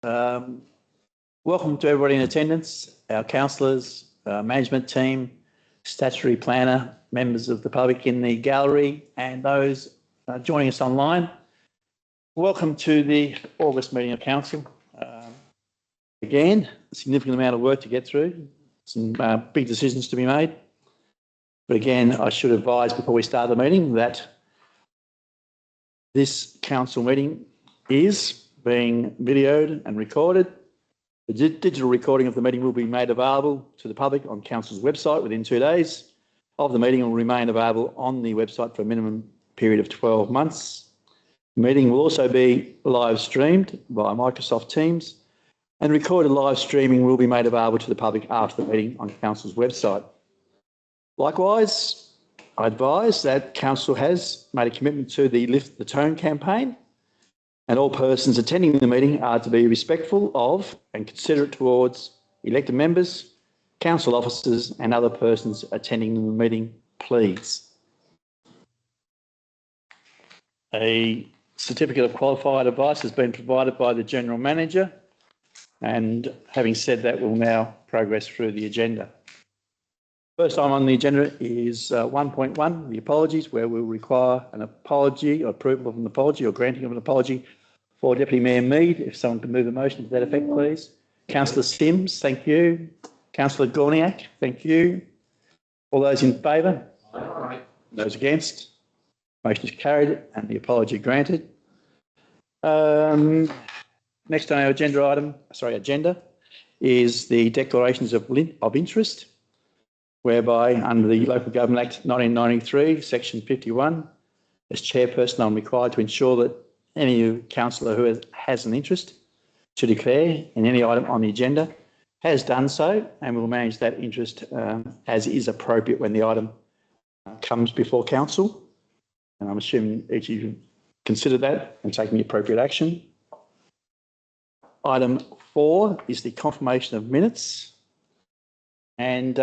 Welcome to everybody in attendance, our councillors, management team, statutory planner, members of the public in the gallery and those joining us online. Welcome to the August meeting of council. Again, a significant amount of work to get through, some big decisions to be made. But again, I should advise before we start the meeting that this council meeting is being videoed and recorded. The digital recording of the meeting will be made available to the public on council's website within 2 days. Of the meeting will remain available on the website for a minimum period of 12 months. The meeting will also be live streamed via Microsoft Teams, and recorded live streaming will be made available to the public after the meeting on council's website. Likewise, I advise that council has made a commitment to the Lift the Tone campaign, and all persons attending the meeting are to be respectful of and considerate towards elected members, council officers and other persons attending the meeting, please. A certificate of qualified advice has been provided by the General Manager, and having said that, we'll now progress through the agenda. First item on the agenda is 1.1, the apologies, where we'll require an apology or approval of an apology or granting of an apology for Deputy Mayor Mead. If someone can move a motion to that effect, please. Councillor Sims, thank you. Councillor Gorniak, thank you. All those in favour? Aye. Those against? Motion is carried and the apology granted. Next on our agenda is the declarations of interest, whereby under the Local Government Act 1993, Section 51, as chairperson, I'm required to ensure that any councillor who has an interest to declare in any item on the agenda has done so, and will manage that interest as is appropriate when the item comes before council. And I'm assuming each of you consider that and taking the appropriate action. Item 4 is the confirmation of minutes, and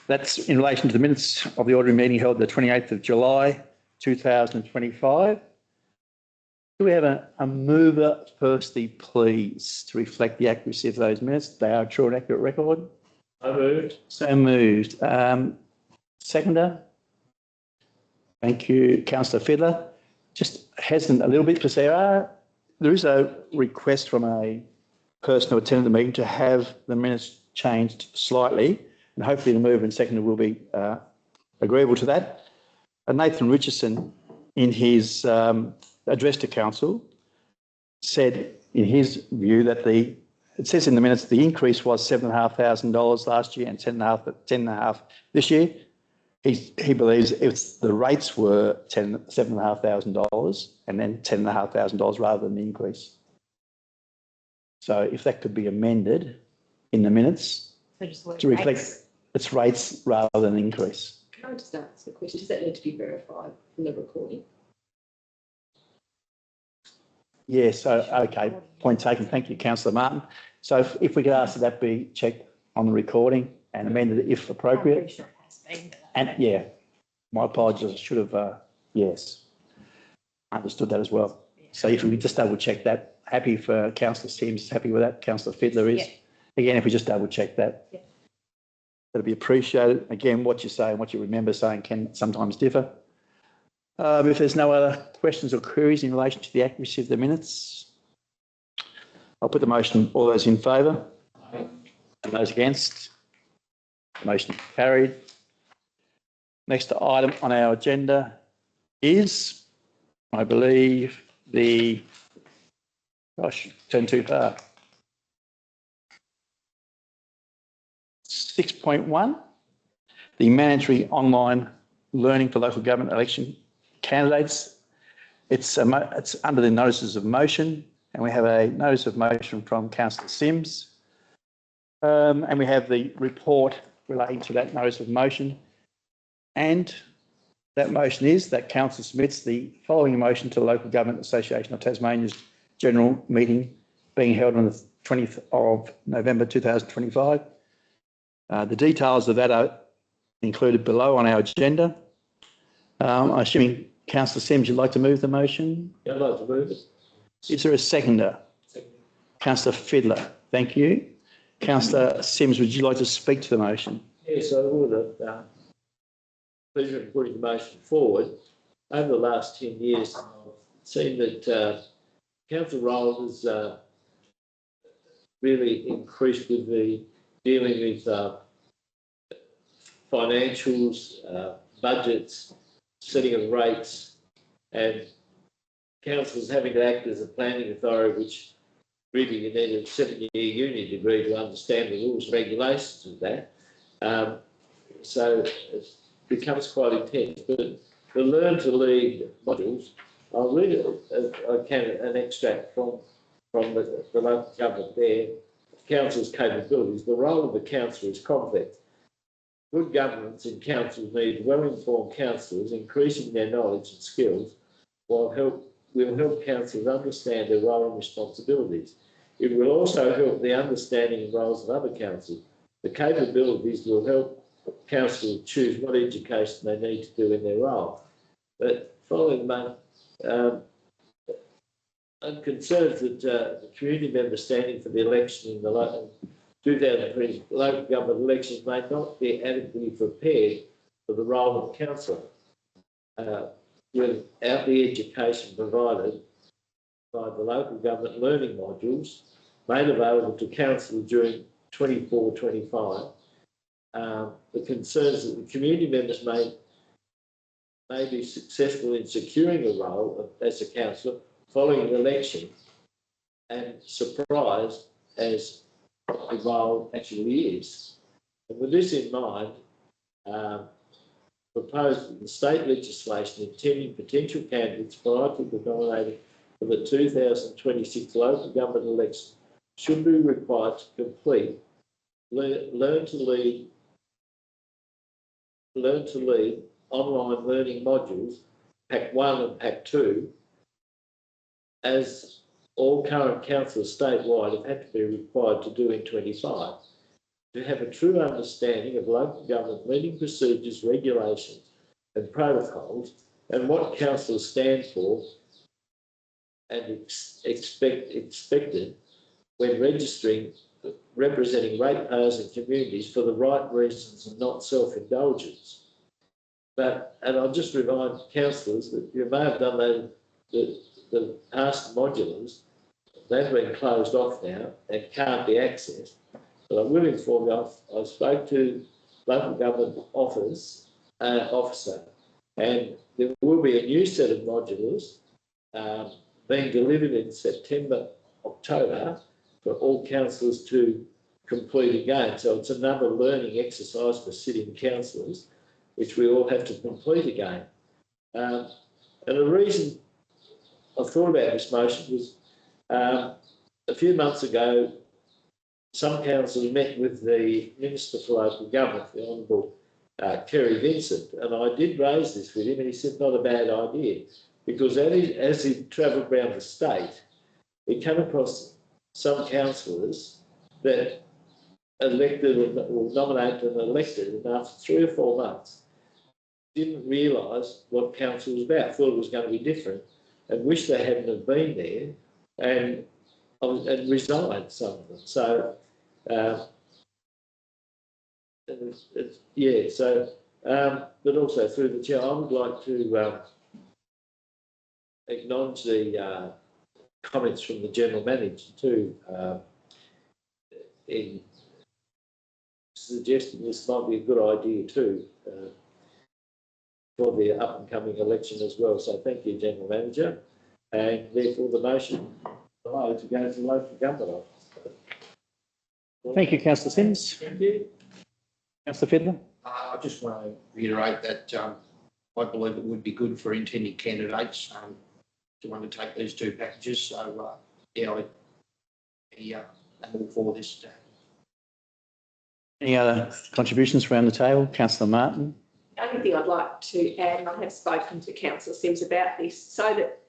that's in relation to the minutes of the ordinary meeting held the 28th of July 2025. Do we have a mover firstly, please, to reflect the accuracy of those minutes? They are a true and accurate record. So moved. So moved. Seconder? Thank you, Councillor Fiddler. Just hesitant a little bit because there is a request from a person who attended the meeting to have the minutes changed slightly, and hopefully the mover and seconder will be agreeable to that. Nathan Richardson, in his address to council, said in his view that it says in the minutes the increase was $7,500 last year and $10,500 this year. He believes the rates were $7,500 and then $10,500 rather than the increase. So if that could be amended in the minutes to reflect its rates rather than increase. Can I just ask a question? Does that need to be verified from the recording? Yeah, so, okay, point taken. Thank you, Councillor Martin. So if we could ask that be checked on the recording and amended if appropriate. I'm pretty sure it has been. And yeah, my apologies, I should have, yes, understood that as well. Yeah. So if we could just double check that. Happy for Councillor Sims, happy with that. Councillor Fiddler is. Yeah. Again, if we just double check that, yeah, that'd be appreciated. Again, what you say and what you remember saying can sometimes differ. If there's no other questions or queries in relation to the accuracy of the minutes, I'll put the motion. All those in favour? Aye. And those against? The motion is carried. Next item on our agenda is, I believe, turned too far. 6.1, the mandatory online learning for local government election candidates. It's under the notices of motion, and we have a notice of motion from Councillor Sims, and we have the report relating to that notice of motion. And that motion is that council submits the following motion to the Local Government Association of Tasmania's general meeting being held on the 20th of November 2025. The details of that are included below on our agenda. I'm assuming Councillor Sims, you'd like to move the motion? Yeah, I'd like to move it. Is there a seconder? Councillor Fiddler, thank you. Councillor Simms, would you like to speak to the motion? Yes, I would have. Pleasure in putting the motion forward. Over the last 10 years, I've seen that council role has really increased with the dealing with financials, budgets, setting of rates, and councils having to act as a planning authority, which really you need a 7-year uni degree to understand the rules and regulations of that. So it becomes quite intense. But the Learn to Lead modules, I'll read an extract from the local government there. Council's capabilities. The role of the council is complex. Good governance in councils needs well-informed councillors increasing their knowledge and skills will help councillors understand their role and responsibilities. It will also help the understanding and roles of other councils. The capabilities will help councillors choose what education they need to do in their role. But following the month, I'm concerned that the community members standing for the election in the 2020 local government elections may not be adequately prepared for the role of councillor without the education provided by the local government learning modules made available to councillors during 24-25. The concerns that the community members may be successful in securing a role as a councillor following an election and surprised as the role actually is. And with this in mind, proposed that the state legislation intending potential candidates prior to the nominating for the 2026 local government election should be required to complete Learn to Lead online learning modules, Pack 1 and Pack 2, as all current councillors statewide have had to be required to do in 25, to have a true understanding of local government leading procedures, regulations and protocols, and what councillors stand for and expected when representing ratepayers and communities for the right reasons and not self-indulgence. And I'll just remind councillors that you may have done the past modulars. They've been closed off now and can't be accessed. But I will inform you, I spoke to local government officer, and there will be a new set of modulars being delivered in September, October for all councillors to complete again. So it's another learning exercise for sitting councillors, which we all have to complete again. And the reason I thought about this motion was a few months ago, some councillors met with the Minister for Local Government, the Honourable Kerry Vincent, and I did raise this with him, and he said not a bad idea, because as he travelled around the state, he came across some councillors that elected or nominated and elected, and after 3 or 4 months, didn't realise what council was about, thought it was going to be different, and wished they hadn't have been there, and resigned, some of them. So, but also through the chair, I would like to acknowledge the comments from the General Manager too, in suggesting this might be a good idea too for the up and coming election as well. So thank you, General Manager, and therefore the motion below to go to the local government office. Thank you, Councillor Simms. Thank you. Councillor Fiddler. I just want to reiterate that I believe it would be good for intending candidates to undertake these 2 packages. So, I'm all for this. Any other contributions around the table? Councillor Martin. The only thing I'd like to add, and I have spoken to Councillor Simms about this, so that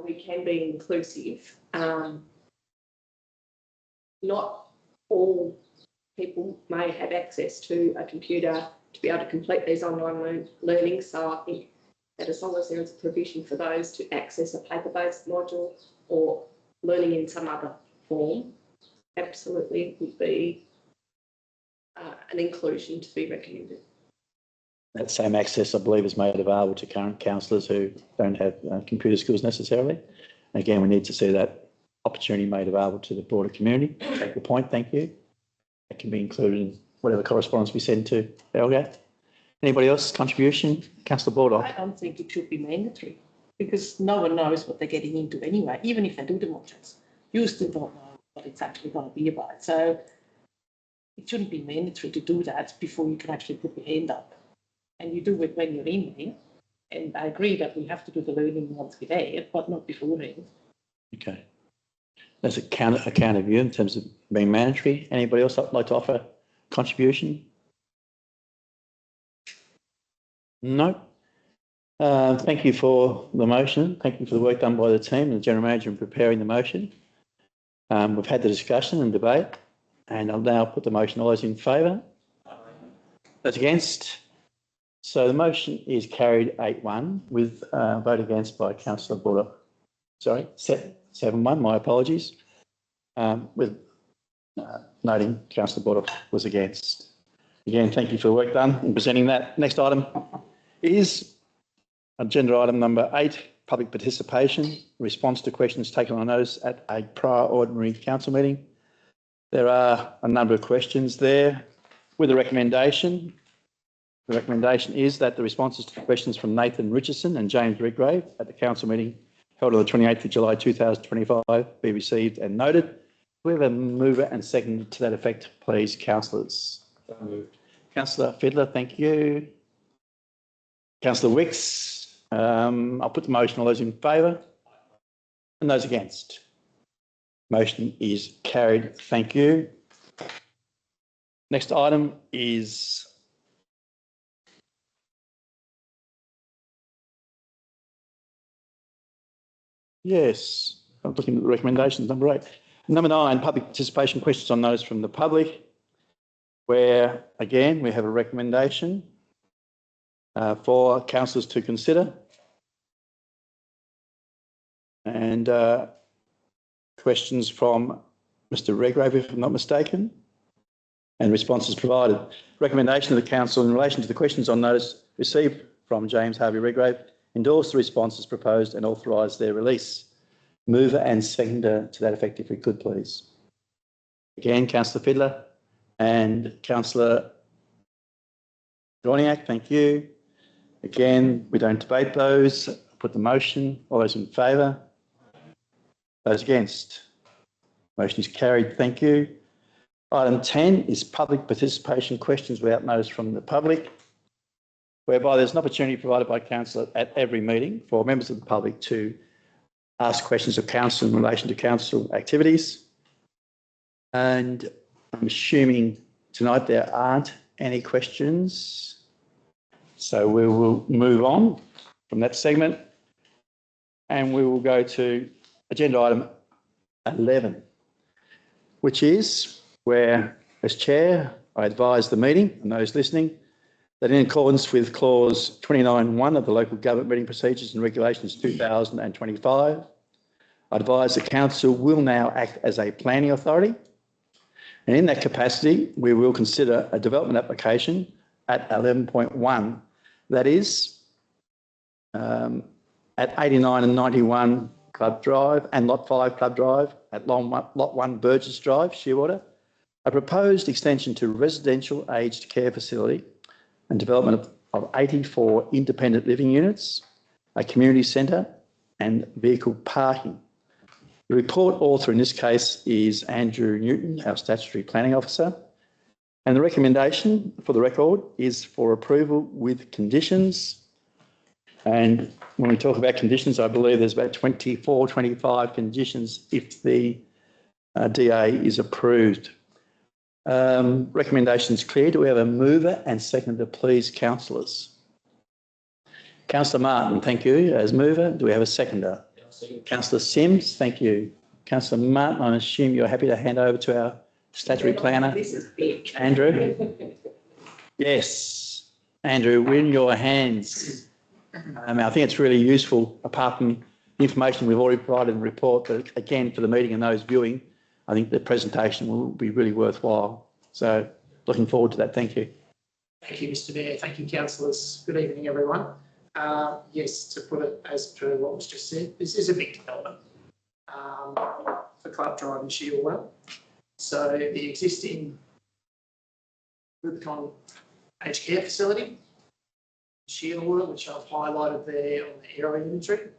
we can be inclusive. Not all people may have access to a computer to be able to complete these online learning. So I think that as long as there is a provision for those to access a paper-based module or learning in some other form absolutely would be an inclusion to be recommended. That same access, I believe, is made available to current councillors who don't have computer skills necessarily. Again, we need to see that opportunity made available to the broader community. Take the point, thank you. That can be included in whatever correspondence we send to Elgar. Anybody else contribution? Councillor Baldock. I don't think it should be mandatory because no one knows what they're getting into anyway. Even if they do the modules, you still don't know what it's actually going to be about. So it shouldn't be mandatory to do that before you can actually put your hand up. And you do it when you're in there. And I agree that we have to do the learning once we're there, but not beforehand. Okay. That's a counter view in terms of being mandatory. Anybody else like to offer contribution? No. Thank you for the motion. Thank you for the work done by the team and the General Manager in preparing the motion. We've had the discussion and debate, and I'll now put the motion. All those in favour? Those against? So the motion is carried 8-1 with a vote against by Councillor Baldock. Sorry, 7-1, my apologies. With noting Councillor Baldock was against. Again, thank you for the work done in presenting that. Next item is agenda item number 8, public participation, response to questions taken on notice at a prior ordinary council meeting. There are a number of questions there with a recommendation. The recommendation is that the responses to the questions from Nathan Richardson and James Redgrave at the council meeting held on the 28th of July 2025 be received and noted. Do we have a mover and second to that effect, please, councillors? So moved. Councillor Fiddler, thank you. Councillor Wicks, I'll put the motion. All those in favour? And those against? Motion is carried. Thank you. Next item is yes, I'm looking at the recommendations, number 8. Number 9, public participation questions on notice from the public, where, again, we have a recommendation for councillors to consider. And questions from Mr Redgrave, if I'm not mistaken, and responses provided. Recommendation of the council in relation to the questions on notice received from James Harvey Redgrave, endorse the responses proposed and authorise their release. Mover and seconder to that effect, if we could, please. Again, Councillor Fiddler and Councillor Dorniak, thank you. Again, we don't debate those. Put the motion. All those in favour? Those against? Motion is carried. Thank you. Item 10 is public participation questions without notice from the public, whereby there's an opportunity provided by council at every meeting for members of the public to ask questions of council in relation to council activities. And I'm assuming tonight there aren't any questions. So we will move on from that segment and we will go to agenda item 11, which is where, as chair, I advise the meeting and those listening that in accordance with clause 29(1) of the Local Government Meeting Procedures and Regulations 2025, I advise the council will now act as a planning authority. And in that capacity, we will consider a development application at 11.1, that is at 89 and 91 Club Drive and Lot 5 Club Drive at Lot 1 Burgess Drive, Shearwater, a proposed extension to residential aged care facility and development of 84 independent living units, a community centre and vehicle parking. The report author in this case is Andrew Newton, our Statutory Planning Officer, and the recommendation for the record is for approval with conditions. And when we talk about conditions, I believe there's about 24, 25 conditions if the DA is approved. Recommendation is clear. Do we have a mover and seconder, please, councillors? Councillor Martin, thank you, as mover. Do we have a seconder? Councillor Sims, thank you. Councillor Martin, I assume you're happy to hand over to our statutory planner, This is big. Andrew? Yes, Andrew, we're in your hands. I think it's really useful, apart from the information we've already provided in the report, but again, for the meeting and those viewing, I think the presentation will be really worthwhile. So looking forward to that. Thank you. Thank you, Mr Mayor. Thank you, councillors. Good evening, everyone. Yes, to put it as per what was just said, this is a big development for Club Drive and Shieldwell. So the existing Rubicon aged care facility, Shieldwell, which I've highlighted there on the aerial imagery.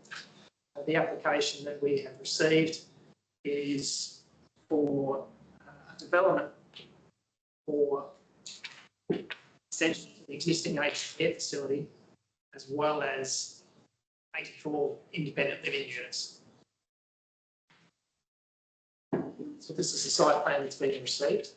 The application that we have received is for development for extension to the existing aged care facility, as well as 84 independent living units. So this is the site plan that's been received.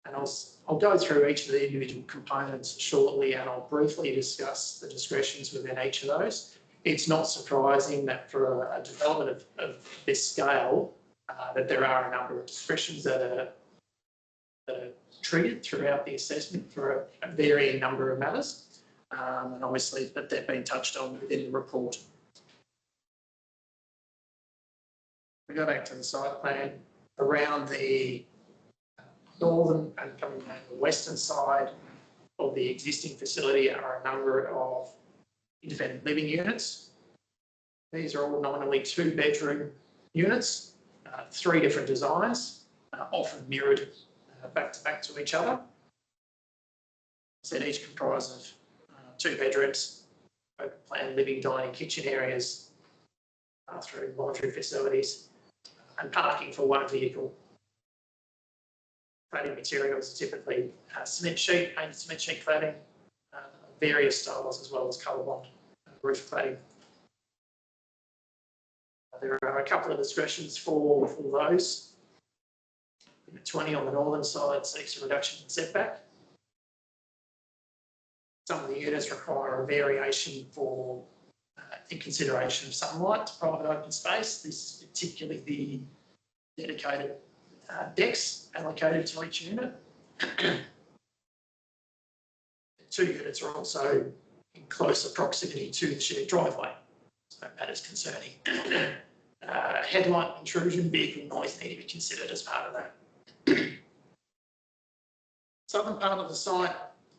And I'll go through each of the individual components shortly, and I'll briefly discuss the discretions within each of those. It's not surprising that for a development of this scale, that there are a number of discretions that are treated throughout the assessment for a varying number of matters, and obviously that they've been touched on within the report. We go back to the site plan. Around the northern and coming down the western side of the existing facility are a number of independent living units. These are all nominally 2-bedroom units, 3 different designs, often mirrored back to each other. So each comprise of 2 bedrooms, open plan living, dining, kitchen areas, bathroom, laundry facilities, and parking for 1 vehicle. Cladding materials are typically cement sheet, painted cement sheet cladding, various styles, as well as colour bond roof cladding. There are a couple of discretions for those. 20 on the northern side seeks a reduction in setback. Some of the units require a variation for in consideration of sunlight to private open space. This is particularly the dedicated decks allocated to each unit. 2 units are also in closer proximity to the shared driveway, so that is concerning. Headlight intrusion, vehicle noise need to be considered as part of that. Southern part of the site,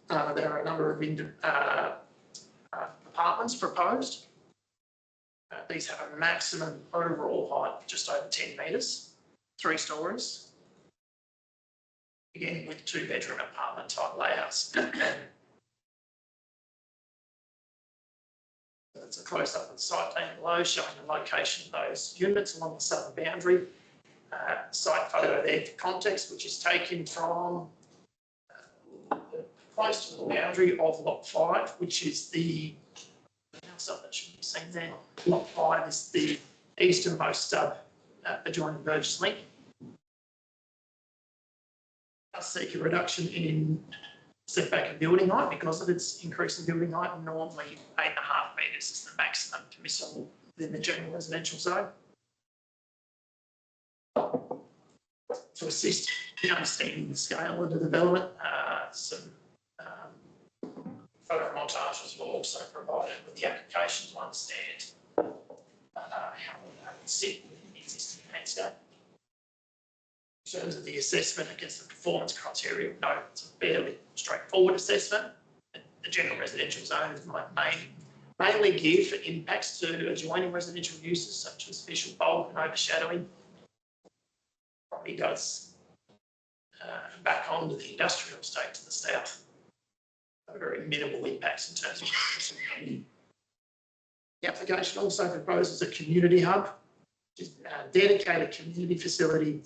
there are a number of apartments proposed. These have a maximum overall height of just over 10 metres, 3 stories. Again, with 2-bedroom apartment type layouts. That's a close up of the site plan below, showing the location of those units along the southern boundary. Site photo there for context, which is taken from close to the boundary of Lot 5, which is the stuff that should be seen there. Lot 5 is the easternmost stub adjoining Burgess Link. I seek a reduction in setback and building height because of its increase in building height. Normally 8.5 metres is the maximum permissible within the general residential zone. To assist in understanding the scale of the development, some photo montages were also provided with the application to understand how they would sit within the existing landscape. In terms of the assessment against the performance criteria, no, it's a fairly straightforward assessment. The general residential zone is mainly geared for impacts to adjoining residential uses such as visual bulk and overshadowing. Property does back onto the industrial estate to the south. Very minimal impacts in terms of the application also proposes a community hub, which is a dedicated community facility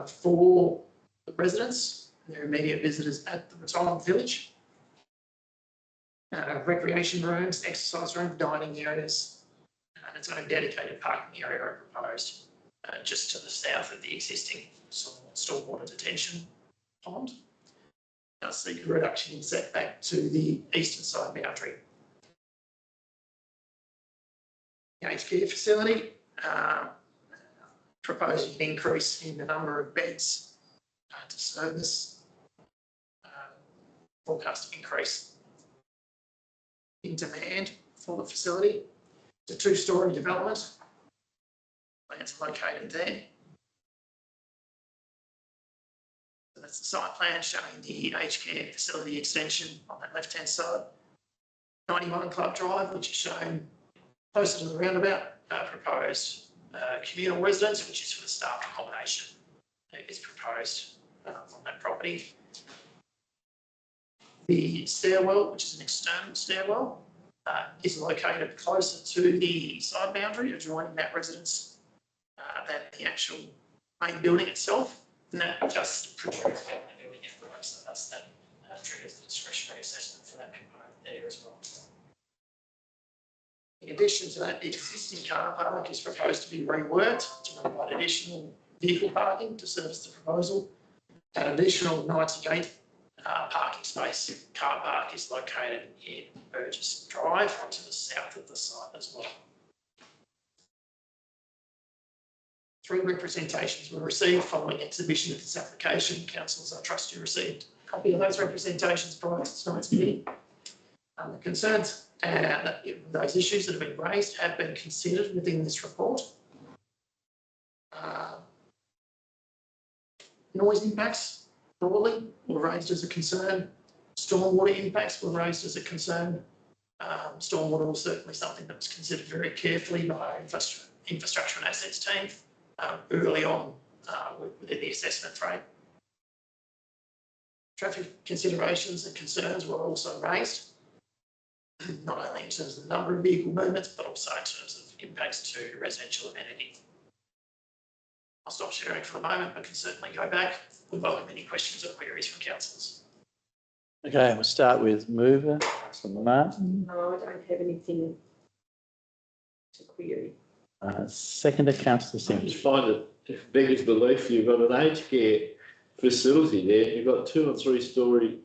for the residents and their immediate visitors at the retirement village. Recreation rooms, exercise rooms, dining areas, and its own dedicated parking area are proposed just to the south of the existing stormwater detention pond. I seek a reduction in setback to the eastern side boundary. The aged care facility, proposing an increase in the number of beds to service, forecast increase in demand for the facility. It's a 2-storey development. Plants are located there. So that's the site plan showing the aged care facility extension on that left-hand side. 91 Club Drive, which is shown closer to the roundabout, proposed communal residence, which is for the staff accommodation, is proposed on that property. The stairwell, which is an external stairwell, is located closer to the side boundary, adjoining that residence than the actual main building itself. And that just triggers the building envelope, so that triggers the discretionary assessment for that component there as well. In addition to that, the existing car park is proposed to be reworked to provide additional vehicle parking to service the proposal. An additional 98 parking space car park is located in Burgess Drive to the south of the site as well. 3 representations were received following exhibition of this application. Councillors, I trust you received a copy of those representations prior to tonight's meeting. The concerns that those issues that have been raised have been considered within this report. Noise impacts broadly were raised as a concern. Stormwater impacts were raised as a concern. Stormwater was certainly something that was considered very carefully by our infrastructure and assets team early on within the assessment frame. Traffic considerations and concerns were also raised, not only in terms of the number of vehicle movements, but also in terms of impacts to residential amenity. I'll stop sharing for a moment, but can certainly go back. We welcome any questions or queries from councillors. Okay, we'll start with mover, Councillor Martin. No, I don't have anything to query. Seconder, Councillor I Sims. just find it, if beggars belief, you've got an aged care facility there, you've got 2 and 3 story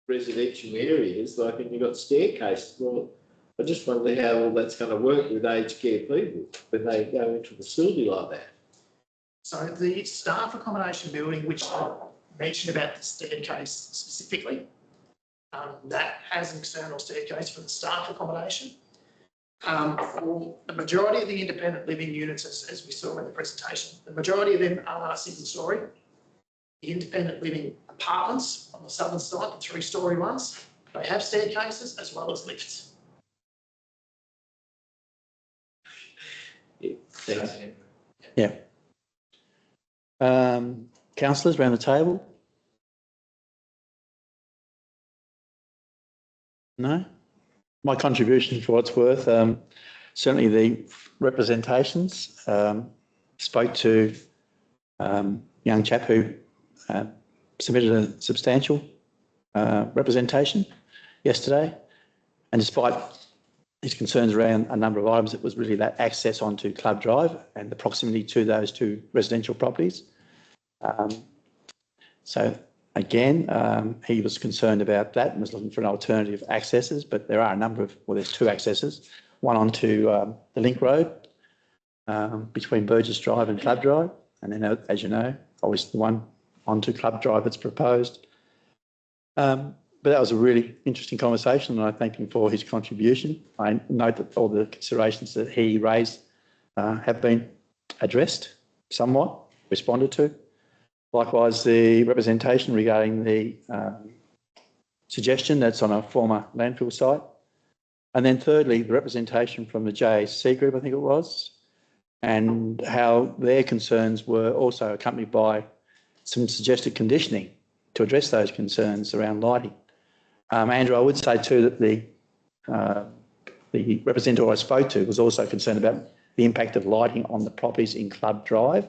residential areas, like, and you've got staircases. Well, I just wonder how all that's going to work with aged care people when they go into a facility like that. So the staff accommodation building, which I mentioned about the staircase specifically, that has an external staircase for the staff accommodation. For the majority of the independent living units, as we saw in the presentation, the majority of them are single story. The independent living apartments on the southern side, the 3-story ones, they have staircases as well as lifts. Yeah, thanks. Yeah. Councillors around the table? No? My contribution, for what it's worth, certainly the representations, spoke to a young chap who submitted a substantial representation yesterday, and despite his concerns around a number of items, it was really that access onto Club Drive and the proximity to those 2 residential properties. So again, he was concerned about that and was looking for an alternative accesses, but there are a number of, well, there's 2 accesses, one onto the Link Road between Burgess Drive and Club Drive, and then, as you know, obviously the one onto Club Drive that's proposed. But that was a really interesting conversation, and I thank him for his contribution. I note that all the considerations that he raised have been addressed somewhat, responded to. Likewise, the representation regarding the suggestion that's on a former landfill site. And then thirdly, the representation from the JAC group, I think it was, and how their concerns were also accompanied by some suggested conditioning to address those concerns around lighting. Andrew, I would say too that the representative I spoke to was also concerned about the impact of lighting on the properties in Club Drive,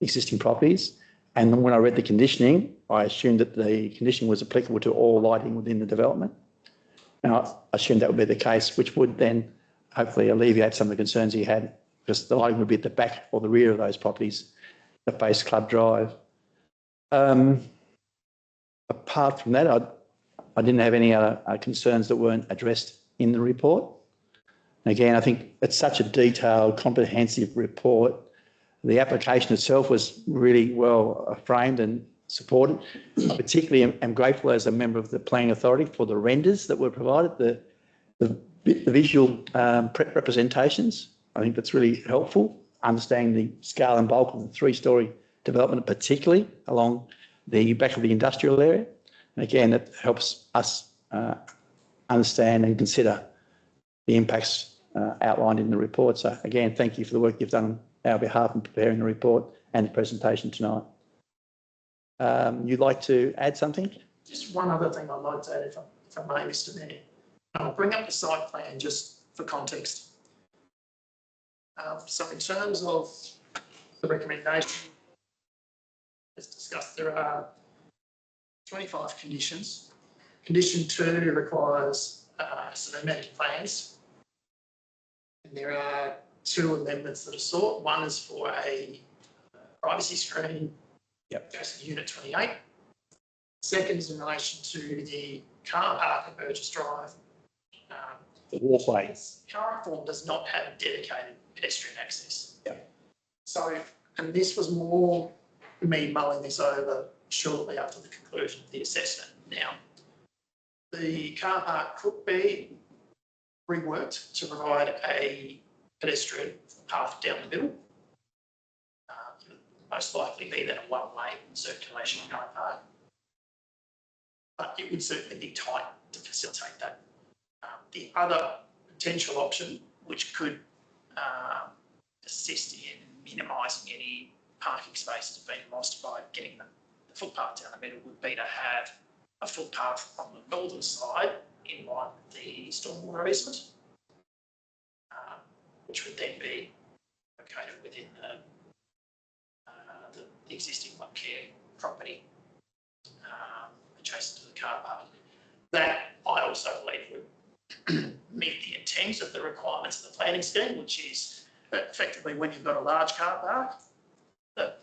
existing properties. And when I read the conditioning, I assumed that the conditioning was applicable to all lighting within the development. Now, I assumed that would be the case, which would then hopefully alleviate some of the concerns he had, because the lighting would be at the back or the rear of those properties that face Club Drive. Apart from that, I didn't have any other concerns that weren't addressed in the report. And again, I think it's such a detailed, comprehensive report. The application itself was really well framed and supported. I particularly am grateful as a member of the Planning Authority for the renders that were provided, the visual representations. I think that's really helpful, understanding the scale and bulk of the 3-story development, particularly along the back of the industrial area. And again, it helps us understand and consider the impacts outlined in the report. So again, thank you for the work you've done on our behalf in preparing the report and the presentation tonight. You'd like to add something? Just one other thing I'd like to add, if I may, Mr. Mayor. I'll bring up the site plan just for context. So in terms of the recommendation, as discussed, there are 25 conditions. Condition 2 requires some amended plans. And there are 2 amendments that are sought. One is for a privacy screen, adjacent to Unit 28. Second is in relation to the car park at Burgess Drive. The walkway. Current form does not have dedicated pedestrian access. Yep. So, and this was more me mulling this over shortly after the conclusion of the assessment. Now, the car park could be reworked to provide a pedestrian path down the middle. Most likely be then a one-way circulation car park. But it would certainly be tight to facilitate that. The other potential option, which could assist in minimising any parking spaces being lost by getting the footpath down the middle, would be to have a footpath on the northern side in line with the stormwater easement, which would then be located within the existing one care property adjacent to the car park. That I also believe would meet the intent of the requirements of the planning scheme, which is effectively when you've got a large car park, the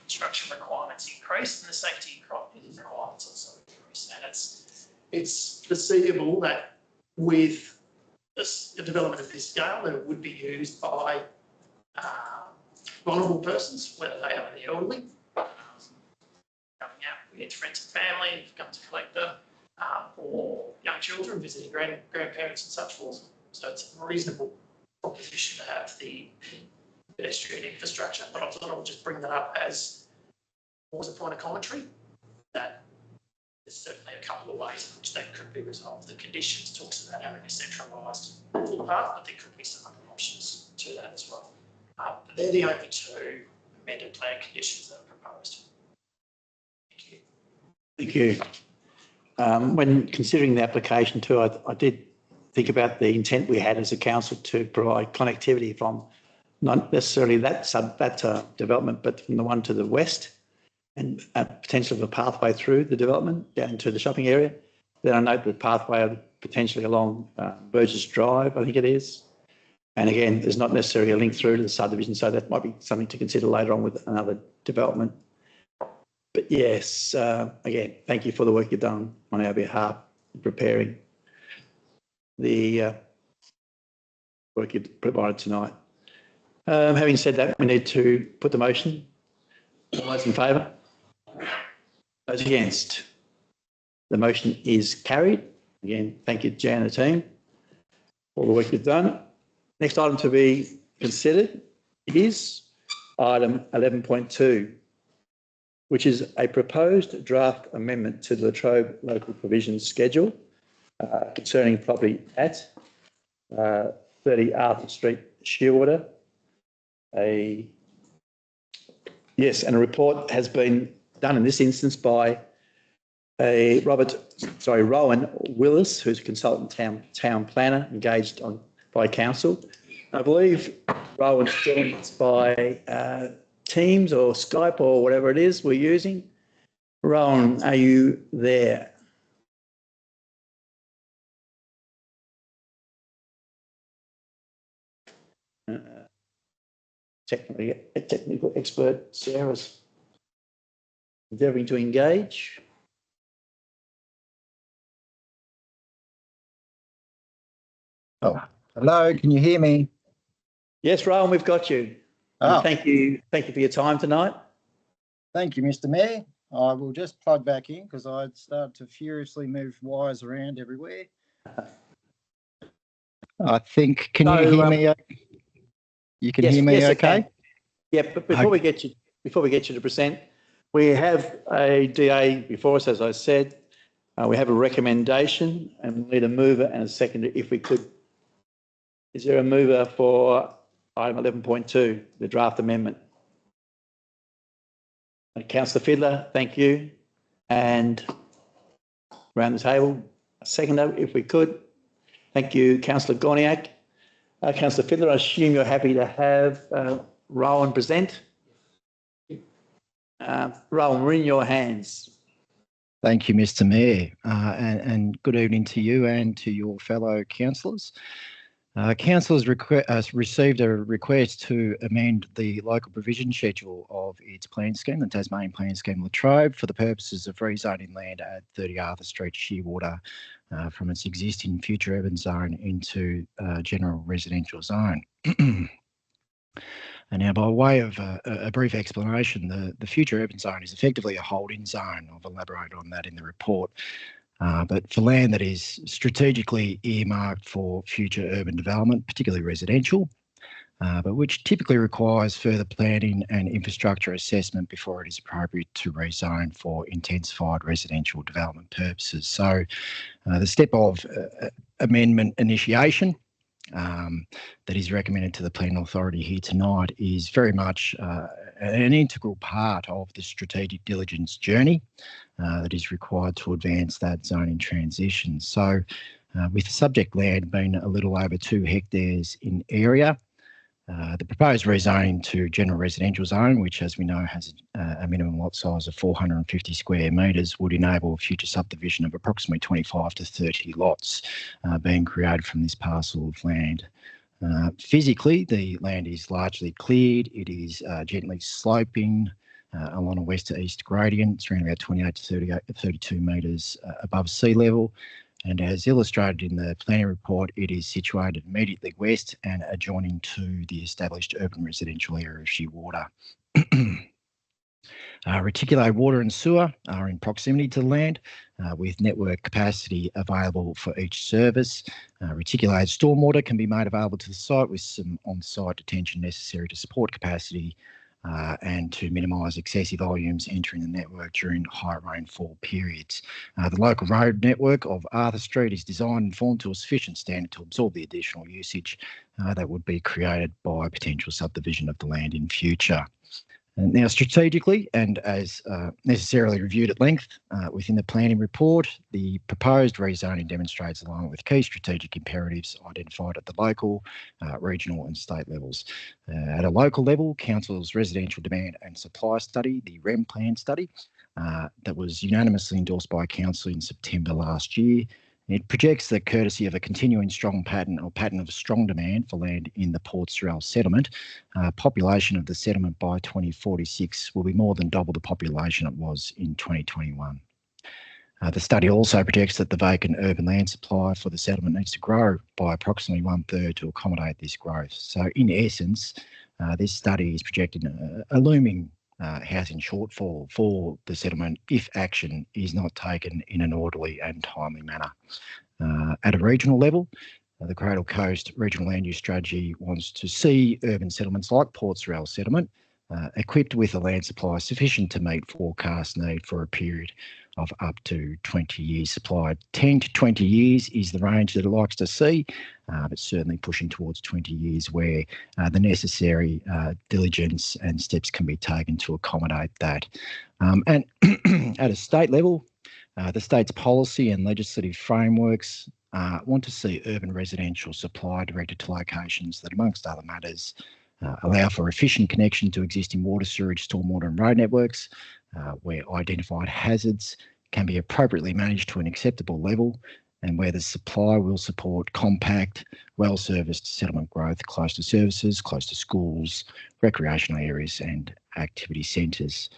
construction requirements increase and the safety requirements also increase. And it's foreseeable that with the development of this scale, that it would be used by vulnerable persons, whether they are the elderly, coming out with friends and family, come to collect them, or young children visiting grandparents and such forth. So it's a reasonable proposition to have the pedestrian infrastructure. But I thought I would just bring that up as a point of commentary, that there's certainly a couple of ways in which that could be resolved. The conditions talks about having a centralised footpath, but there could be some other options to that as well. But they're the only 2 amended plan conditions that are proposed. Thank you. Thank you. When considering the application too, I did think about the intent we had as a council to provide connectivity from not necessarily that development, but from the one to the west, and potentially of a pathway through the development down to the shopping area. Then I note the pathway potentially along Burgess Drive, I think it is. And again, there's not necessarily a link through to the subdivision, so that might be something to consider later on with another development. But yes, again, thank you for the work you've done on our behalf in preparing the work you provided tonight. Having said that, we need to put the motion. All those in favour? Those against? The motion is carried. Again, thank you, Jan and the team, for all the work you've done. Next item to be considered is item 11.2, which is a proposed draft amendment to the Latrobe Local Provisions Schedule concerning property at 30 Arthur Street, Shearwater. Yes, and a report has been done in this instance by Rowan Willis, who's a consultant town planner engaged by council. I believe Rowan's joined us by Teams or Skype or whatever it is we're using. Rowan, are you there? Technical expert Sarah's endeavouring to engage. Oh, hello, can you hear me? Yes, Rowan, we've got you. Oh. Thank you for your time tonight. Thank you, Mr. Mayor. I will just plug back in because I'd start to furiously move wires around everywhere. I think, can you hear me? You can hear me okay? Yeah, but before we get you before we get you to present, we have a DA before us, as I said. We have a recommendation and we need a mover and a seconder if we could. Is there a mover for item 11.2, the draft amendment? Councillor Fiddler, thank you. And around the table, a seconder if we could. Thank you, Councillor Gorniak. Councillor Fiddler, I assume you're happy to have Rowan present. Rowan, we're in your hands. Thank you, Mr. Mayor, and good evening to you and to your fellow councillors. Council has received a request to amend the local provision schedule of its plan scheme, the Tasmanian Plan Scheme Latrobe, for the purposes of rezoning land at 30 Arthur Street, Shearwater, from its existing future urban zone into general residential zone. And now, by way of a brief explanation, the future urban zone is effectively a holding zone. I've elaborated on that in the report. But for land that is strategically earmarked for future urban development, particularly residential, but which typically requires further planning and infrastructure assessment before it is appropriate to rezone for intensified residential development purposes. So the step of amendment initiation that is recommended to the Planning Authority here tonight is very much an integral part of the strategic diligence journey that is required to advance that zoning transition. So with the subject land being a little over 2 hectares in area, the proposed rezoning to general residential zone, which as we know has a minimum lot size of 450 square metres, would enable future subdivision of approximately 25 to 30 lots being created from this parcel of land. Physically, the land is largely cleared. It is gently sloping along a west to east gradient. It's around about 28 to 32 metres above sea level. And as illustrated in the planning report, it is situated immediately west and adjoining to the established urban residential area of Shearwater. Reticulated water and sewer are in proximity to the land with network capacity available for each service. Reticulated stormwater can be made available to the site with some on-site detention necessary to support capacity and to minimise excessive volumes entering the network during high rainfall periods. The local road network of Arthur Street is designed and formed to a sufficient standard to absorb the additional usage that would be created by potential subdivision of the land in future. Now, strategically, and as necessarily reviewed at length within the planning report, the proposed rezoning demonstrates alignment with key strategic imperatives identified at the local, regional and state levels. At a local level, Council's residential demand and supply study, the REM plan study, that was unanimously endorsed by Council in September last year. It projects that courtesy of a continuing strong pattern of strong demand for land in the Port Surrell settlement, population of the settlement by 2046 will be more than double the population it was in 2021. The study also projects that the vacant urban land supply for the settlement needs to grow by approximately 1/3 to accommodate this growth. So in essence, this study is projecting a looming housing shortfall for the settlement if action is not taken in an orderly and timely manner. At a regional level, the Cradle Coast Regional Land Use Strategy wants to see urban settlements like Port Surrell settlement equipped with a land supply sufficient to meet forecast need for a period of up to 20 years supply. 10 to 20 years is the range that it likes to see, but certainly pushing towards 20 years where the necessary diligence and steps can be taken to accommodate that. And at a state level, the state's policy and legislative frameworks want to see urban residential supply directed to locations that, amongst other matters, allow for efficient connection to existing water, sewage, stormwater and road networks, where identified hazards can be appropriately managed to an acceptable level, and where the supply will support compact, well-serviced settlement growth close to services, close to schools, recreational areas and activity centres.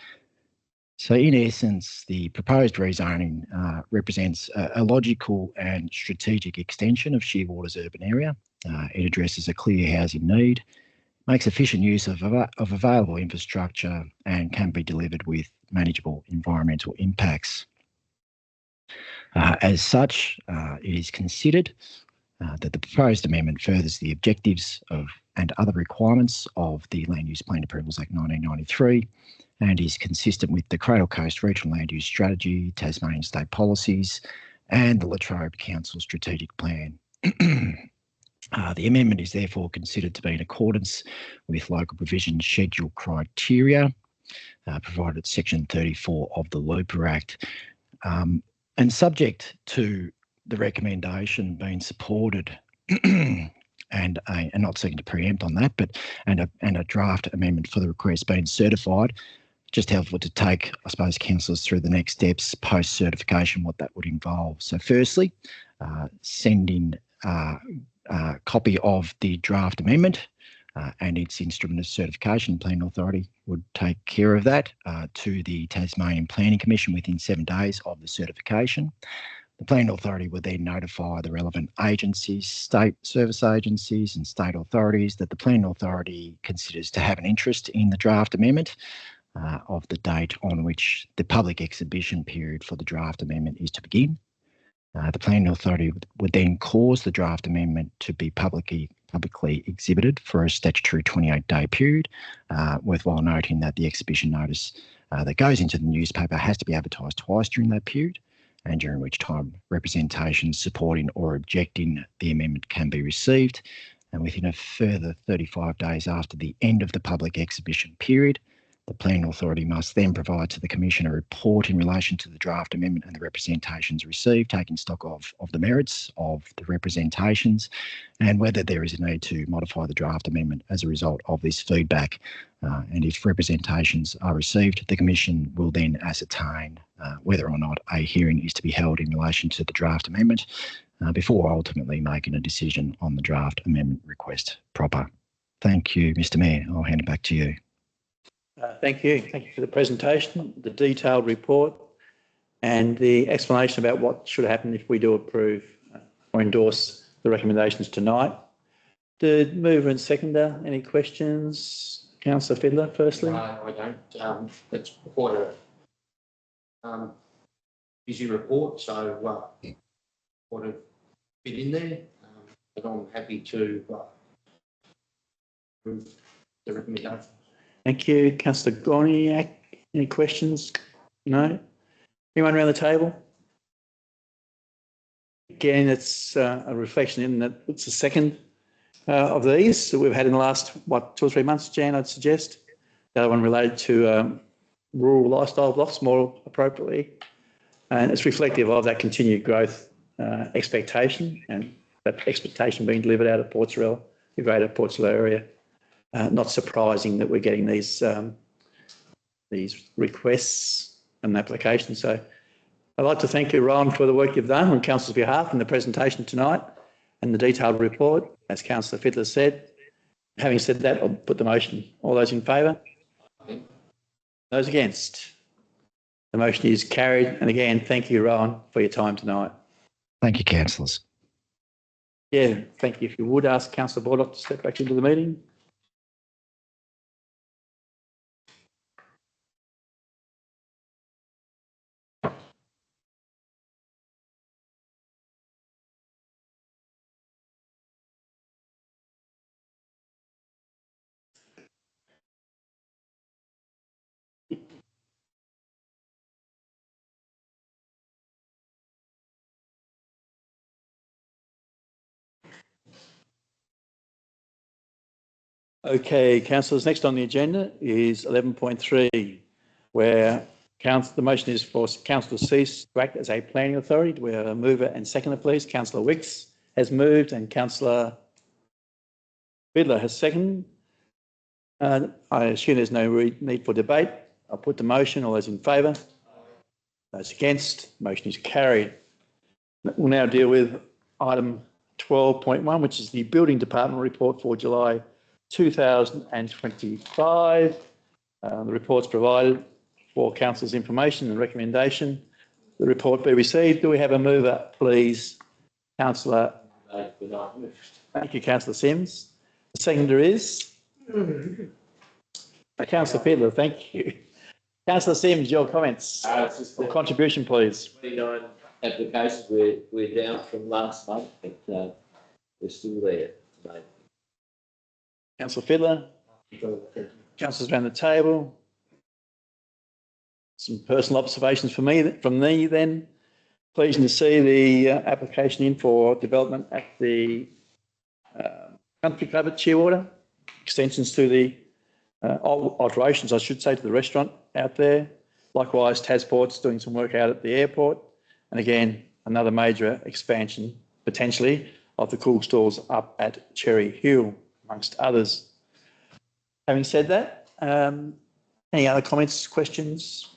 So in essence, the proposed rezoning represents a logical and strategic extension of Shearwater's urban area. It addresses a clear housing need, makes efficient use of available infrastructure and can be delivered with manageable environmental impacts. As such, it is considered that the proposed amendment furthers the objectives of and other requirements of the Land Use Plan Approvals Act 1993 and is consistent with the Cradle Coast Regional Land Use Strategy, Tasmanian State policies, and the Latrobe Council Strategic Plan. The amendment is therefore considered to be in accordance with local provision schedule criteria provided at Section 34 of the Looper Act, and subject to the recommendation being supported and not seeking to preempt on that, but and a draft amendment for the request being certified. Just helpful to take, I suppose, councillors through the next steps post certification, what that would involve. So, firstly, sending a copy of the draft amendment and its instrument of certification. Planning Authority would take care of that to the Tasmanian Planning Commission within 7 days of the certification. The Planning Authority would then notify the relevant agencies, state service agencies and state authorities that the Planning Authority considers to have an interest in the draft amendment of the date on which the public exhibition period for the draft amendment is to begin. The Planning Authority would then cause the draft amendment to be publicly exhibited for a statutory 28-day period, worthwhile noting that the exhibition notice that goes into the newspaper has to be advertised twice during that period, and during which time representations supporting or objecting the amendment can be received. And within a further 35 days after the end of the public exhibition period, the Planning Authority must then provide to the Commission a report in relation to the draft amendment and the representations received, taking stock of the merits of the representations and whether there is a need to modify the draft amendment as a result of this feedback. And if representations are received, the Commission will then ascertain whether or not a hearing is to be held in relation to the draft amendment before ultimately making a decision on the draft amendment request proper. Thank you, Mr. Mayor. I'll hand it back to you. Thank you. Thank you for the presentation, the detailed report, and the explanation about what should happen if we do approve or endorse the recommendations tonight. The mover and seconder, any questions? Councillor Fiddler, firstly. No, I don't. It's quite a busy report, so want to fit in there, but I'm happy to approve the recommendation. Thank you. Councillor Gorniak, any questions? No? Anyone around the table? Again, it's a reflection in that it's the second of these that we've had in the last, 2 or 3 months, Jan, I'd suggest. The other one related to rural lifestyle blocks, more appropriately. And it's reflective of that continued growth expectation, and that expectation being delivered out of Portsarella, the greater Portsarella area. Not surprising that we're getting these requests and applications. So I'd like to thank you, Ron, for the work you've done on Council's behalf in the presentation tonight and the detailed report, as Councillor Fiddler said. Having said that, I'll put the motion. All those in favour? Those against? The motion is carried. And again, thank you, Ron, for your time tonight. Thank you, councillors. Yeah, thank you. If you would ask Councillor Baldock to step back into the meeting. Okay, councillors, next on the agenda is 11.3, where the motion is for council to cease to act as a planning authority. Do we have a mover and seconder, please? Councillor Wicks has moved and Councillor Fiddler has seconded. I assume there's no need for debate. I'll put the motion. All those in favour? Those against? Motion is carried. We'll now deal with item 12.1, which is the Building Department report for July 2025. The report's provided for council's information and recommendation. The report be received. Do we have a mover, please? Councillor. Thank you, Councillor Simms. The seconder is? Councillor Fiddler, thank you. Councillor Simms, your comments or contribution, please. 29 applications, we're down from last month, but we're still there. Councillor Fiddler, councillors around the table. Some personal observations from me then. Pleasing to see the application in for development at the country club at Shearwater. Extensions to the alterations, I should say, to the restaurant out there. Likewise, Tasport's doing some work out at the airport. And again, another major expansion, potentially, of the cool stores up at Cherry Hill, amongst others. Having said that, any other comments, questions?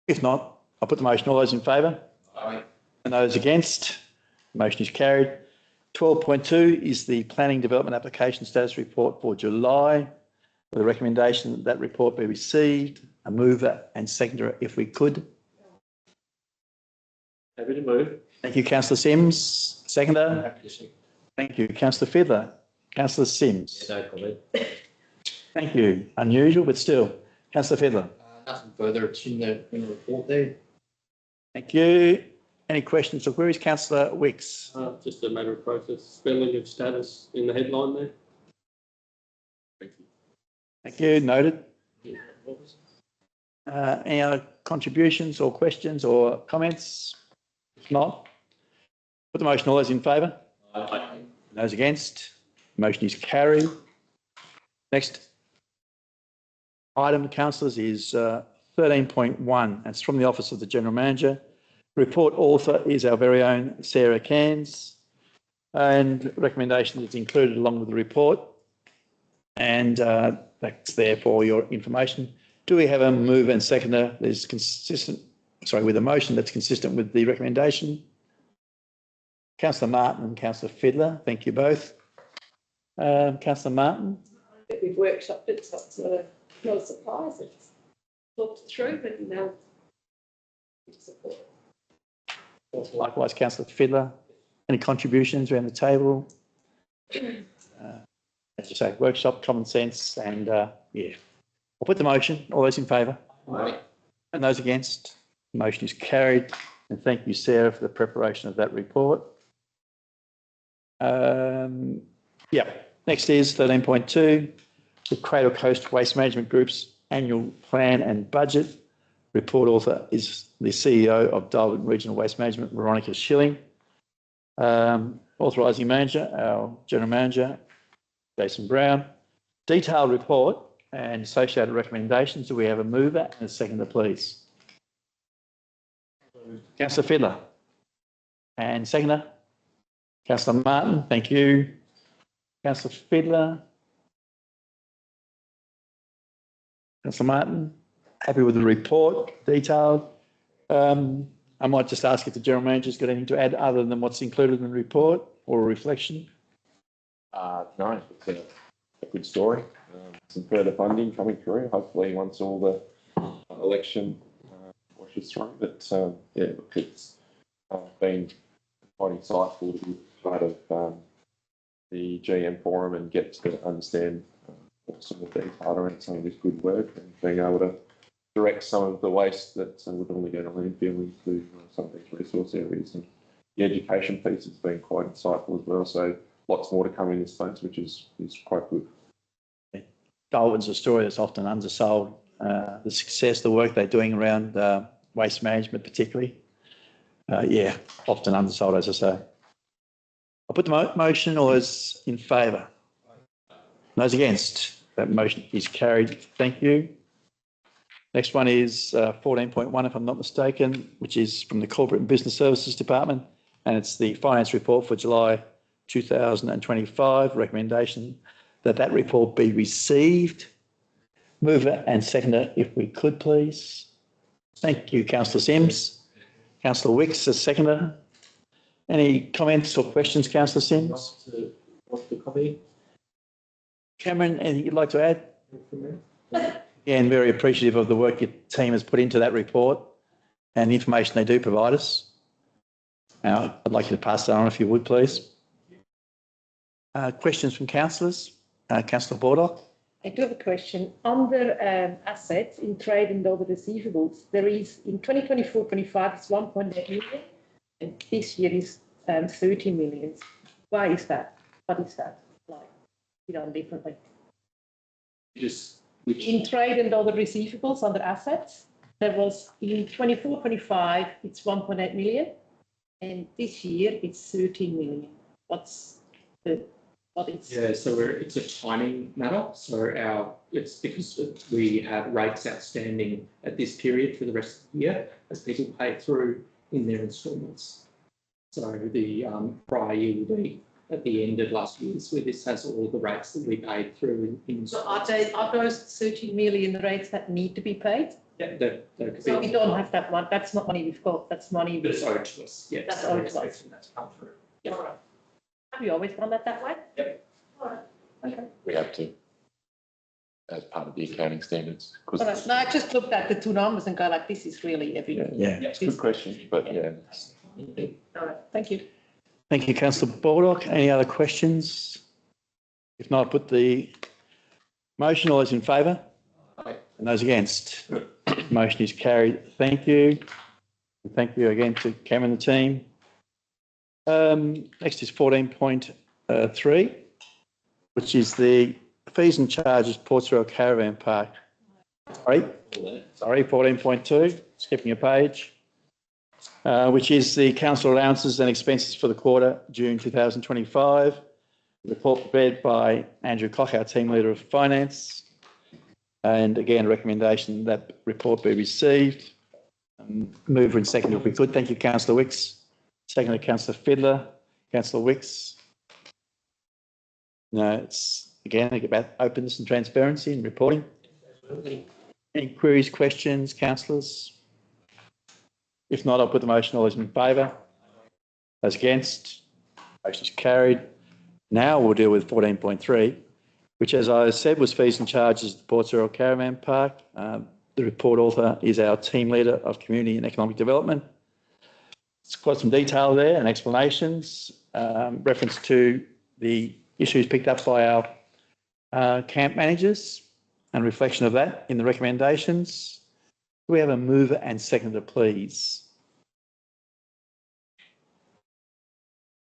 If not, I'll put the motion. All those in favour? Aye. And those against? The motion is carried. 12.2 is the Planning Development Application Status Report for July, with a recommendation that that report be received. A mover and seconder, if we could. Happy to move. Thank you, Councillor Sims. Seconder. Thank you, Councillor Fiddler. Councillor Sims. No comment. Thank you. Unusual, but still. Councillor Fiddler. Nothing further. It's in the report there. Thank you. Any questions or queries? Councillor Wicks. Just a matter of process, spelling of status in the headline there. Thank you. Thank you. Noted. Any other contributions or questions or comments? If not, put the motion. All those in favour? Aye. Those against? Motion is carried. Next item, councillors, is 13.1. It's from the Office of the General Manager. Report author is our very own Sarah Cairns, and recommendation is included along with the report, and that's there for your information. Do we have a mover and seconder that is consistent, with a motion that's consistent with the recommendation? Councillor Martin and Councillor Fiddler, thank you both. Councillor Martin. We've workshopped it, so it's not a surprise. It's talked through, but now support. Likewise, Councillor Fiddler. Any contributions around the table? As you say, workshop, common sense, and yeah. I'll put the motion. All those in favour? Aye. And those against? The motion is carried. And thank you, Sarah, for the preparation of that report. Yeah. Next is 13.2, the Cradle Coast Waste Management Group's annual plan and budget. Report author is the CEO of Darwin Regional Waste Management, Veronica Schilling. Authorising manager, our general manager, Jason Brown. Detailed report and associated recommendations. Do we have a mover and a seconder, please? Councillor Fiddler. And seconder? Councillor Martin, thank you. Councillor Fiddler. Councillor Martin, happy with the report, detailed. I might just ask if the General Manager's got anything to add other than what's included in the report or a reflection. No, it's a good story. Some further funding coming through, hopefully once all the election washes through. But yeah, look, it's been quite insightful to be part of the GM forum and get to understand some of the detail around some of this good work and being able to direct some of the waste that would normally go to landfill into some of these resource areas. And the education piece has been quite insightful as well. So lots more to come in this space, which is quite good. Darwin's a story that's often undersold. The success, the work they're doing around waste management particularly. Yeah, often undersold, as I say. I'll put the motion. All those in favour? Those against? That motion is carried. Thank you. Next one is 14.1, if I'm not mistaken, which is from the Corporate and Business Services Department, and it's the finance report for July 2025. Recommendation that that report be received. Mover and seconder, if we could, please. Thank you, Councillor Sims. Councillor Wicks, as seconder. Any comments or questions, Councillor Sims? What's the copy? Cameron, anything you'd like to add? Again, very appreciative of the work your team has put into that report and the information they do provide us. Now, I'd like you to pass that on if you would, please. Questions from councillors? Councillor Bordock. I do have a question. Under assets in trade and other receivables, there is in 2024-25 it's 1.8 million, and this year is 30 million. Why is that? What is that like? Differently. In trade and other receivables under assets, there was in 24-25, it's 1.8 million. And this year it's 13 million. What it's? Yeah, so it's a timing matter. So it's because we have rates outstanding at this period for the rest of the year as people pay through in their instalments. So the prior year will be at the end of last year's, where this has all the rates that we paid through in So are those 13 million rates that need to be paid? Yeah, that could So be. we don't have that one. That's not money we've got. That's money. But it's owed to us. Yeah, That's so owed we're to us. expecting that to come through. Yeah. All right. Have you always done that way? Yep. All right. Okay. We have to, as part of the accounting standards. 'Cause- All right. No, I just looked at the two numbers and go like, this is really every. Yeah, Yeah. it's a good question, but yeah. All right. Thank you. Thank you, councillor Baldock. Any other questions? If not, put the motion. All those in favour? And those against? Motion is carried. Thank you. And thank you again to Cam and the team. Next is 14.3, which is the fees and charges Ports Royal Caravan Park. Sorry, 14.2, skipping a page, which is the council allowances and expenses for the quarter, June 2025. Report prepared by Andrew Koch, our team leader of finance. And again, recommendation that report be received. Mover and seconder if we could. Thank you, councillor Wicks. Seconder, councillor Fiddler. Councillor Wicks. No, it's again about openness and transparency in reporting. Any queries, questions, councillors? If not, I'll put the motion. All those in favour? Those against? Motion is carried. Now we'll deal with 14.3, which, as I said, was fees and charges at the Ports Royal Caravan Park. The report author is our team leader of community and economic development. It's quite some detail there and explanations, reference to the issues picked up by our camp managers and reflection of that in the recommendations. Do we have a mover and seconder, please?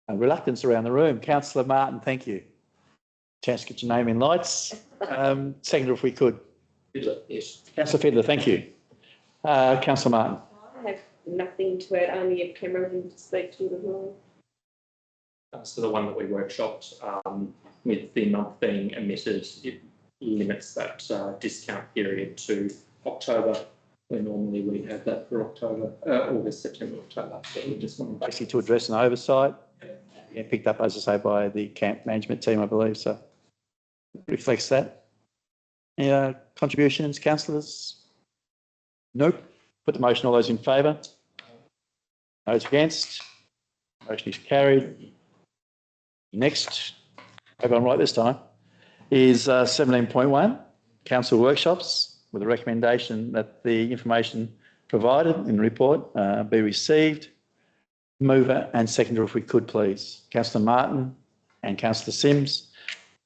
A reluctance around the room. Councillor Martin, thank you. Chance to get your name in lights. Seconder, if we could. Fiddler, yes. Councillor Fiddler, thank you. Councillor Martin. I have nothing to add, only if Cameron to speak to as well. So the one that we workshopped with the month being omitted, it limits that discount period to October, where normally we have that for October, August, September, October. So we just want to Basically to address an oversight. Yeah, picked up, as I say, by the camp management team, I believe, so reflects that. Any contributions, councillors? Nope. Put the motion. All those in favour? Those against? Motion is carried. Next, hope I'm right this time, is 17.1, council workshops, with a recommendation that the information provided in the report be received. Mover and seconder, if we could, please. Councillor Martin and Councillor Sims.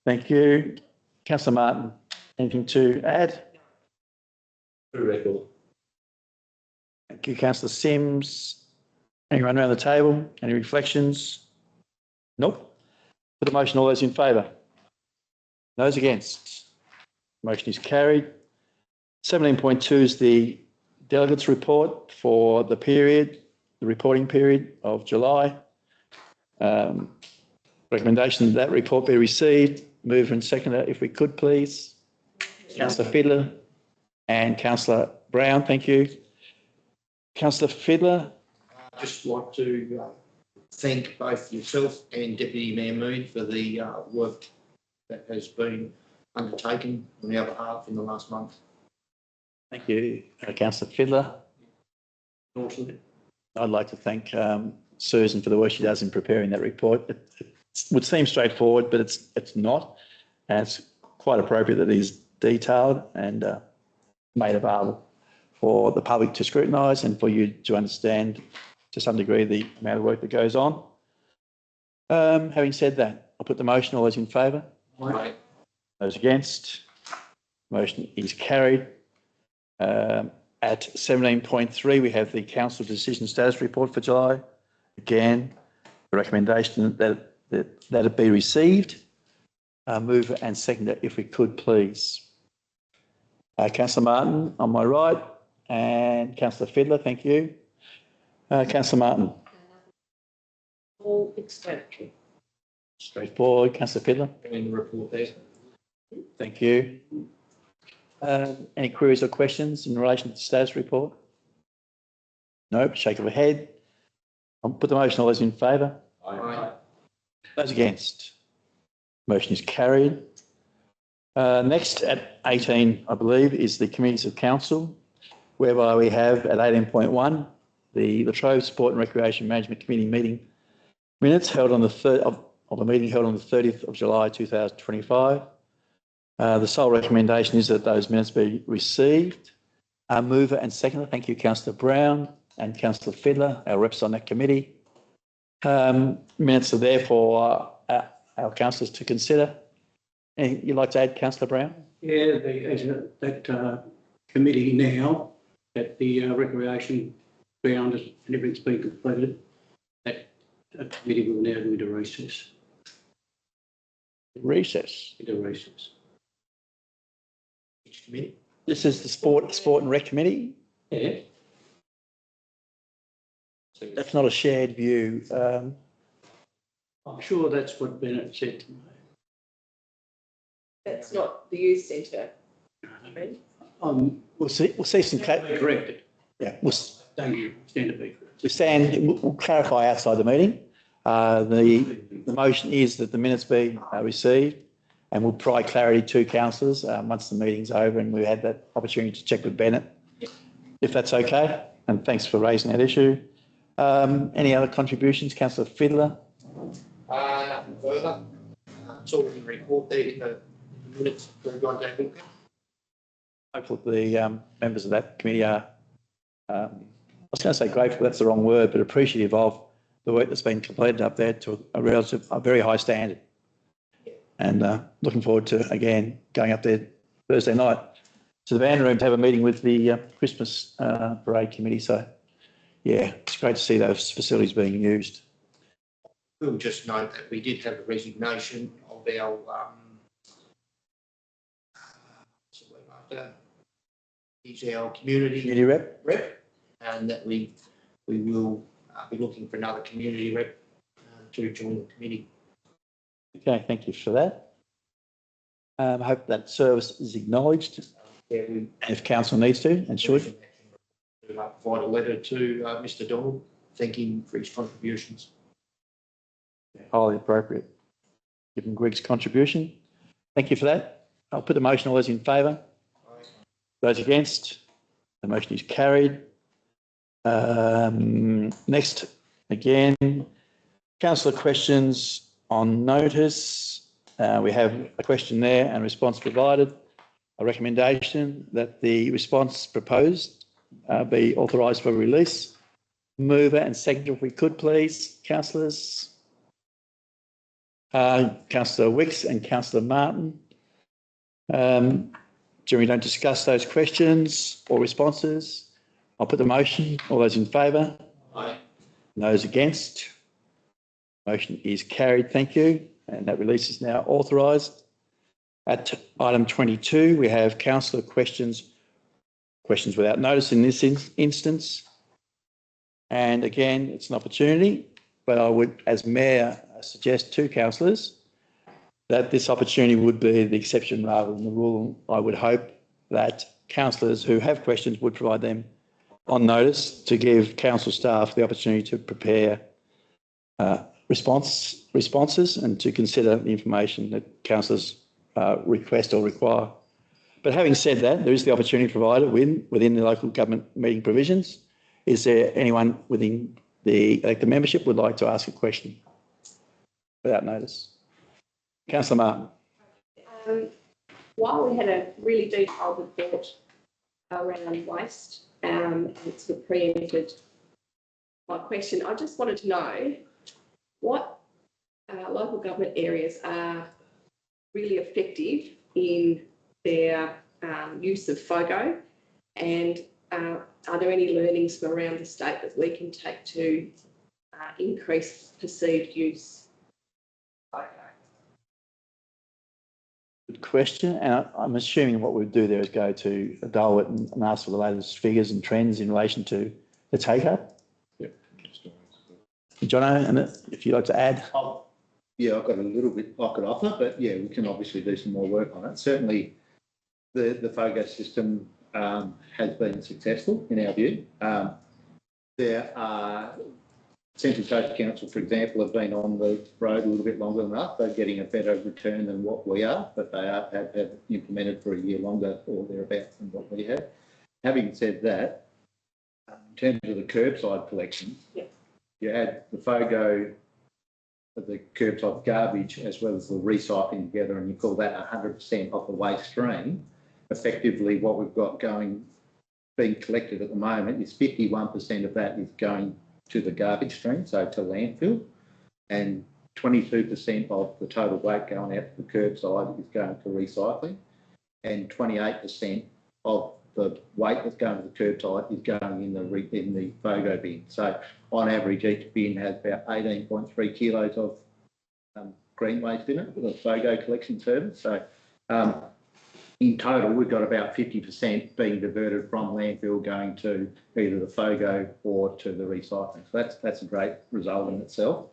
Thank you. Councillor Martin, anything to add? For record. Thank you, Councillor Sims. Anyone around the table? Any reflections? Nope. For the motion, all those in favour? Those against? Motion is carried. 17.2 is the delegates report for the period, the reporting period of July. Recommendation that report be received. Mover and seconder, if we could, please. Councillor Fiddler and Councillor Brown, thank you. Councillor Fiddler. I'd just like to thank both yourself and Deputy Mayor Moon for the work that has been undertaken on our behalf in the last month. Thank you, Councillor Fiddler. I'd like to thank Susan for the work she does in preparing that report. It would seem straightforward, but it's not. And it's quite appropriate that it is detailed and made available for the public to scrutinise and for you to understand to some degree the amount of work that goes on. Having said that, I'll put the motion. All those in favour? Aye. Those against? Motion is carried. At 17.3, we have the council decision status report for July. Again, the recommendation that it be received. Mover and seconder, if we could, please. Councillor Martin on my right and Councillor Fiddler, thank you. Councillor Martin. All explanatory. Straightforward. Councillor Fiddler. In the report there. Thank you. Any queries or questions in relation to the status report? Nope. Shake of a head. I'll put the motion. All those in favour? Aye. Those against? Motion is carried. Next at 18, I believe, is the committees of council, whereby we have at 18.1 the Latrobe Sport and Recreation Management Committee meeting minutes held on the the meeting held on the 30th of July 2025. The sole recommendation is that those minutes be received. Mover and seconder, thank you, Councillor Brown and Councillor Fiddler, our reps on that committee. Minutes are there for our councillors to consider. Anything you'd like to add, Councillor Brown? Yeah, that committee now, that the recreation ground and everything's been completed, that committee will now go into recess. Recess. Into recess. Which committee? This is the Sport and Rec Committee. Yeah. That's not a shared view. I'm sure that's what Bennett said to me. That's not the youth centre. We'll see some. Corrected. Yeah, Thank you. Stand to be we'll clarify outside the meeting. The motion is that the minutes be received, and we'll provide clarity to councillors once the meeting's over and we've had that opportunity to check with Bennett, if that's okay. And thanks for raising that issue. Any other contributions, Councillor Fiddler? Nothing further. It's all in the report there in the minutes for everyone to have a look at. Hopefully the members of that committee are, I was going to say grateful, that's the wrong word, but appreciative of the work that's been completed up there to a very high standard. And looking forward to, again, going up there Thursday night to the band room to have a meeting with the Christmas parade committee. So, yeah, it's great to see those facilities being used. We'll just note that we did have a resignation of our he's our community rep, and that we will be looking for another community rep to join the committee. Okay, thank you for that. I hope that service is acknowledged. Yeah, and if council needs to and should. Provide a letter to Mr. Donald, thanking him for his contributions. Highly appropriate, given Greg's contribution. Thank you for that. I'll put the motion. All those in favour? Those against? The motion is carried. Next, again, councillor questions on notice. We have a question there and response provided. A recommendation that the response proposed be authorised for release. Mover and seconder, if we could please, councillors. Councillor Wicks and Councillor Martin. During we don't discuss those questions or responses, I'll put the motion. All those in favour? Aye. Those against? Motion is carried. Thank you. And that release is now authorised. At item 22, we have councillor questions without notice in this instance. And again, it's an opportunity, but I would, as Mayor, suggest to councillors that this opportunity would be the exception rather than the rule. I would hope that councillors who have questions would provide them on notice to give council staff the opportunity to prepare responses and to consider the information that councillors request or require. But having said that, there is the opportunity provided within the local government meeting provisions. Is there anyone within the elected membership would like to ask a question without notice? Councillor Martin. While we had a really detailed report around waste, and it's sort of preempted my question, I just wanted to know what local government areas are really effective in their use of FOGO, and are there any learnings from around the state that we can take to increase perceived use? question, and I'm assuming what we'd do there is go to Darwin and ask for the latest figures and trends in relation to the take-up. Yep. Jono, and if you'd like to add. Yeah, I've got a little bit I could offer, but yeah, we can obviously do some more work on it. Certainly, the FOGO system has been successful in our view. There are Central Coast Council, for example, have been on the road a little bit longer than us. They're getting a better return than what we are, but they have implemented for a year longer or thereabouts than what we have. Having said that, in terms of the curbside collection, you had the FOGO, the curbside garbage, as well as the recycling together, and you call that 100% of the waste stream. Effectively, what we've got being collected at the moment is 51% of that is going to the garbage stream, so to landfill, and 22% of the total weight going out to the curbside is going to recycling, and 28% of the weight that's going to the curbside is going in the FOGO bin. So on average, each bin has about 18.3 kilos of green waste in it with a FOGO collection service. So in total, we've got about 50% being diverted from landfill going to either the FOGO or to the recycling. So that's a great result in itself.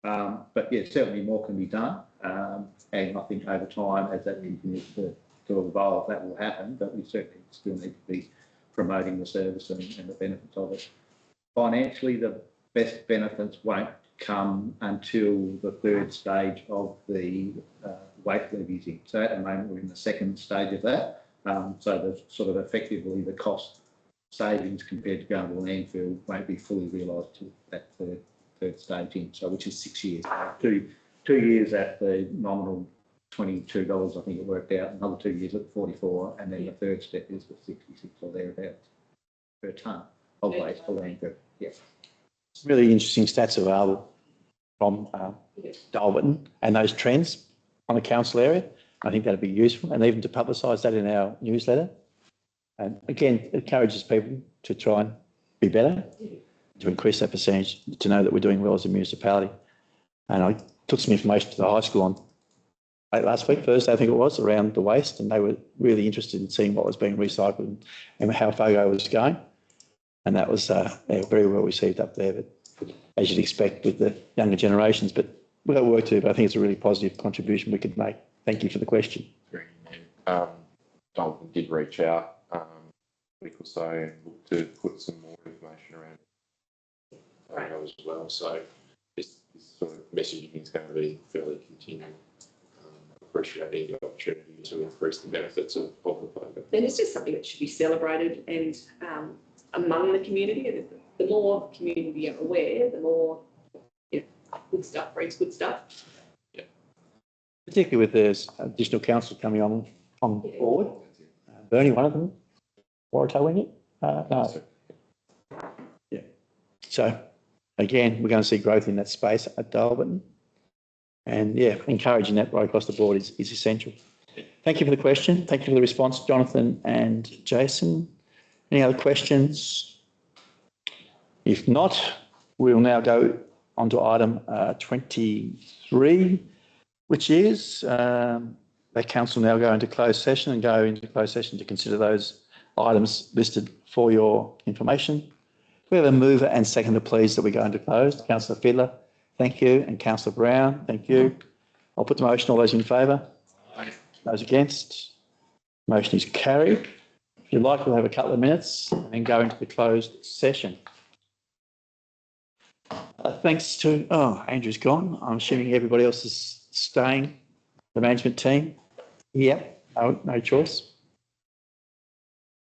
But yeah, certainly more can be done. And I think over time, as that continues to evolve, that will happen. But we certainly still need to be promoting the service and the benefits of it. Financially, the best benefits won't come until the third stage of the weight levies in. So at the moment, we're in the second stage of that. So the sort of effectively the cost savings compared to going to the landfill won't be fully realised till that third stage in. So which is 6 years. 2 years at the nominal $22, I think it worked out. Another 2 years at 44, and then the third step is the 66 or thereabouts per tonne of waste for landfill. Yeah. Really interesting stats available from Darwin and those trends on the council area. I think that'd be useful, and even to publicise that in our newsletter. And again, it encourages people to try and be better, to increase that percentage, to know that we're doing well as a municipality. And I took some information to the high school on last week, Thursday, I think it was, around the waste, and they were really interested in seeing what was being recycled and how FOGO was going. And that was very well received up there, but as you'd expect with the younger generations. But we've got work to do, but I think it's a really positive contribution we could make. Thank you for the question. Dalton did reach out a week or so and look to put some more information around FOGO as well. So this sort of messaging is going to be fairly continual. Appreciating the opportunity to increase the benefits of the FOGO. And it's just something that should be celebrated and among the community. The more community are aware, the more good stuff breeds good stuff. Yeah. Particularly with the additional council coming on board. Bernie, one of them. Warrito, wing it? No. Yeah. So again, we're going to see growth in that space at Darwin. And yeah, encouraging that right across the board is essential. Thank you for the question. Thank you for the response, Jonathan and Jason. Any other questions? If not, we'll now go on to item 23, which is that council now go into closed session to consider those items listed for your information. We have a mover and seconder, please, that we go into closed. Councillor Fiddler, thank you, and Councillor Brown, thank you. I'll put the motion. All those in favour? Those against? Motion is carried. If you like, we'll have a couple of minutes and then go into the closed session. Thanks to, Andrew's gone. I'm assuming everybody else is staying, the management team. Yep, no choice.